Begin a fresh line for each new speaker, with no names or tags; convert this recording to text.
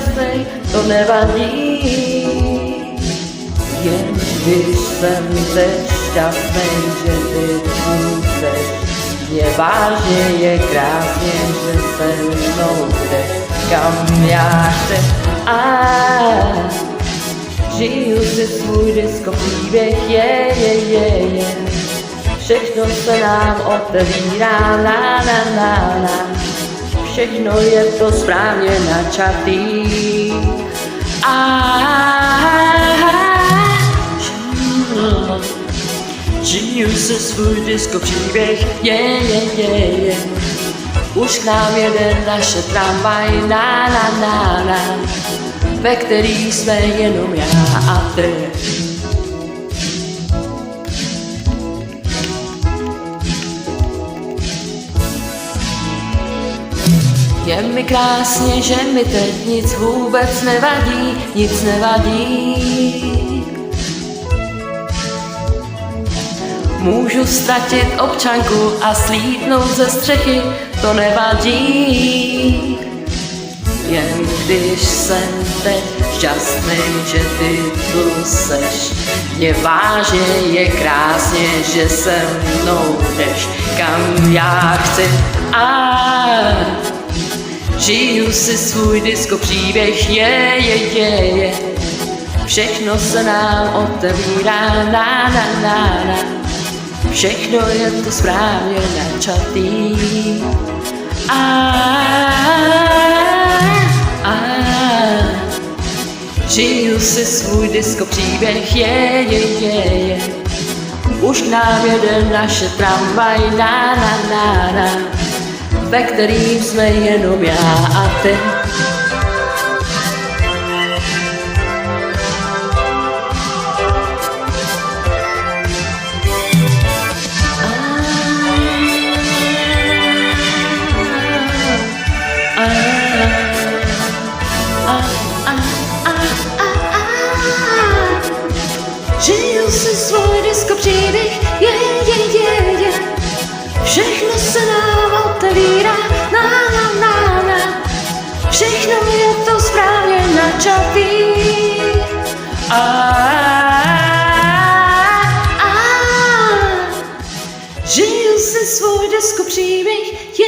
šťastnej, to nevadí. Jen když jsem teď šťastnej, že ty chceš, je vážně, je krásně, že se mnou jdeš, kam já chci. Žiju si svůj disco příběh, je. Všechno se nám otevírá, na. Všechno je to správně načatý. Žiju si svůj disco příběh, je. Už k nám jede naše tramvaj, na. Ve který jsme jenom já a ty. Je mi krásně, že mi teď nic vůbec nevadí, nic nevadí. Můžu ztratit občanku a slítnout ze střechy, to nevadí. Jen když jsem teď šťastný, že ty tu seš, je vážně, je krásně, že se mnou jdeš, kam já chci. Žiju si svůj disco příběh, je. Všechno se nám otevírá, na. Všechno je to správně načatý. Žiju si svůj disco příběh, je. Už k nám jede naše tramvaj, na. Ve kterým jsme jenom já a ty.
Žiju si svůj disco příběh, je. Všechno se nám otevírá, na. Všechno je to správně načatý. Žiju si svůj disco příběh, je.